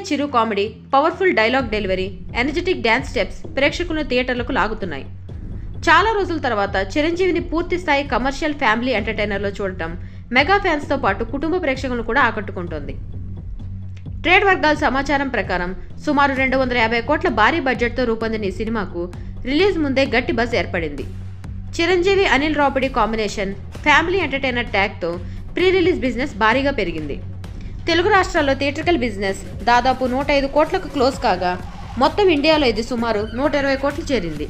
చిరు comedy, powerful dialogue delivery, energetic dance steps ప్రేక్షకులను థియేటర్లకు లాగుతున్నాయి. చాలా రోజుల తర్వాత చిరంజీవిని పూర్తి స్థాయి కమర్షియల్ ఫ్యామిలీ ఎంటర్టైనర్లో చూడటం మెగా ఫ్యాన్స్తో పాటు కుటుంబ ప్రేక్షకులను కూడా ఆకట్టుకుంటోంది. ట్రేడ్ వర్గాల సమాచారం ప్రకారం సుమారు 250 కోట్ల భారీ బడ్జెట్తో రూపొందిన ఈ సినిమాకు రిలీజ్ ముందే గట్టి బజ్ ఏర్పడింది. Chiranjeevi Anil Ravipudi combination family entertainer ట్యాగ్తో ప్రీ రిలీజ్ బిజినెస్ భారీగా పెరిగింది. తెలుగు రాష్ట్రాల్లో థియేట్రికల్ బిజినెస్ దాదాపు 105 కోట్లకు క్లోజ్ కాగా మొత్తం ఇండియాలో ఇది సుమారు 120 కోట్లు చేరింది.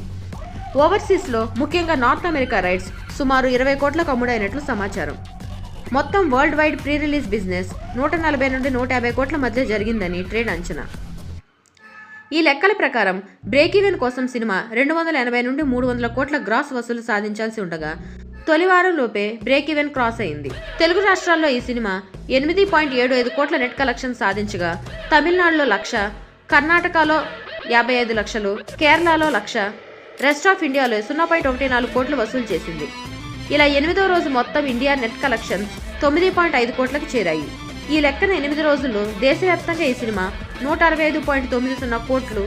ఓవర్సీస్లో ముఖ్యంగా నార్త్ అమెరికా రైట్స్ సుమారు 20 కోట్లకు అమ్ముడైనట్లు సమాచారం. మొత్తం world wide pre release business 140 నుండి 150 కోట్ల మధ్య జరిగిందని ట్రేడ్ అంచనా. ఈ లెక్కల ప్రకారం బ్రేక్ ఈవెన్ కోసం సినిమా 280 నుండి 300 కోట్ల గ్రాస్ వసూలు సాధించాల్సి ఉండగా తొలి వారం లోపే బ్రేక్ ఈవెన్ క్రాస్ అయింది. తెలుగు రాష్ట్రాల్లో ఈ సినిమా 8.75 కోట్ల నెట్ కలెక్షన్ సాధించగా తమిళనాడులో 1,00,000, కర్ణాటకలో 55 లక్షలు, కేరళలో 1,00,000, రెస్ట్ ఆఫ్ ఇండియాలో 0.14 కోట్లు వసూలు చేసింది. ఇలా 8వ రోజు మొత్తం ఇండియా నెట్ కలెక్షన్స్ 9.5 కోట్లకు చేరాయి. ఈ లెక్కన 8 రోజుల్లో దేశవ్యాప్తంగా ఈ సినిమా 165.90 కోట్లు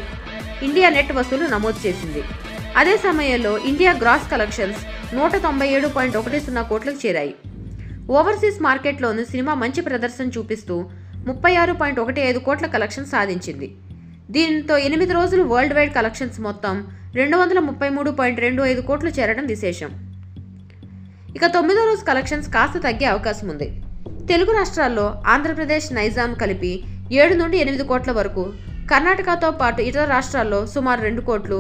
ఇండియా నెట్ వసూలు నమోదు చేసింది. అదే సమయంలో ఇండియా గ్రాస్ కలెక్షన్స్ 197.10 కోట్లకు చేరాయి. ఓవర్సీస్ మార్కెట్లోనూ సినిమా మంచి ప్రదర్శన చూపిస్తూ 36.15 కోట్ల కలెక్షన్ సాధించింది. దీంతో 8 రోజులు వరల్డ్ వైడ్ కలెక్షన్స్ మొత్తం 233.25 కోట్లు చేరడం విశేషం. ఇక 9వ రోజు కలెక్షన్స్ కాస్త తగ్గే అవకాశం ఉంది. తెలుగు రాష్ట్రాల్లో ఆంధ్రప్రదేశ్, నైజాం కలిపి 7 నుండి 8 కోట్ల వరకు, కర్ణాటకతో పాటు ఇతర రాష్ట్రాల్లో సుమారు 2 కోట్లు,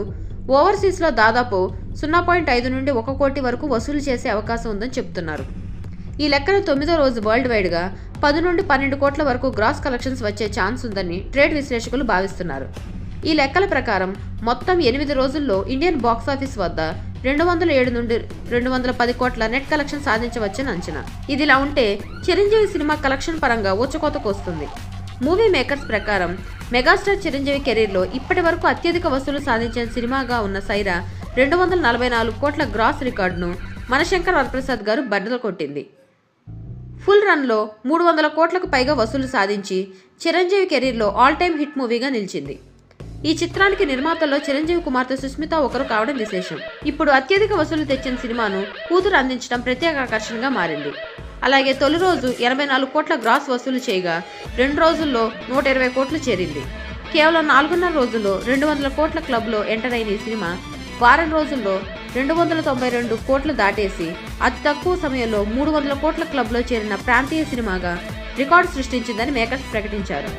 ఓవర్సీస్లో దాదాపు 0.5 నుండి 1 కోటి వరకు వసూలు చేసే అవకాశం ఉందని చెబుతున్నారు. ఈ లెక్కన 9వ రోజు వరల్డ్ వైడ్గా 10 నుండి 12 కోట్ల వరకు గ్రాస్ కలెక్షన్స్ వచ్చే ఛాన్స్ ఉందని ట్రేడ్ విశ్లేషకులు భావిస్తున్నారు. ఈ లెక్కల ప్రకారం మొత్తం 8 రోజుల్లో ఇండియన్ బాక్సాఫీస్ వద్ద 207 నుండి 210 కోట్ల నెట్ కలెక్షన్ సాధించవచ్చని అంచనా. ఇదిలా ఉంటే చిరంజీవి సినిమా కలెక్షన్ పరంగా ఊచకోతకు వస్తుంది. మూవీ మేకర్స్ ప్రకారం మెగాస్టార్ చిరంజీవి కెరీర్లో ఇప్పటి వరకు అత్యధిక వసూలు సాధించిన సినిమాగా ఉన్న సైరా 244 కోట్ల గ్రాస్ రికార్డును మనశంకర్ వరప్రసాద్ గారు బద్దలు కొట్టింది. ఫుల్ రన్లో 300 కోట్లకు పైగా వసూలు సాధించి చిరంజీవి కెరీర్లో ఆల్ టైమ్ హిట్ మూవీగా నిలిచింది. ఈ చిత్రానికి నిర్మాతల్లో చిరంజీవి కుమార్తె సుస్మిత ఒకరు కావడం విశేషం. ఇప్పుడు అత్యధిక వసూలు తెచ్చిన సినిమాను కూతురు అందించడం ప్రత్యేక ఆకర్షణగా మారింది. అలాగే తొలి రోజు 84 కోట్ల గ్రాస్ వసూలు చేయగా 2 రోజుల్లో 120 కోట్లు చేరింది. కేవలం 4.5 రోజుల్లో 200 కోట్ల క్లబ్లో ఎంటర్ అయిన ఈ సినిమా వారం రోజుల్లో 292 కోట్లు దాటేసి అతి తక్కువ సమయంలో 300 కోట్ల క్లబ్లో చేరిన ప్రాంతీయ సినిమాగా రికార్డు సృష్టించిందని మేకర్స్ ప్రకటించారు.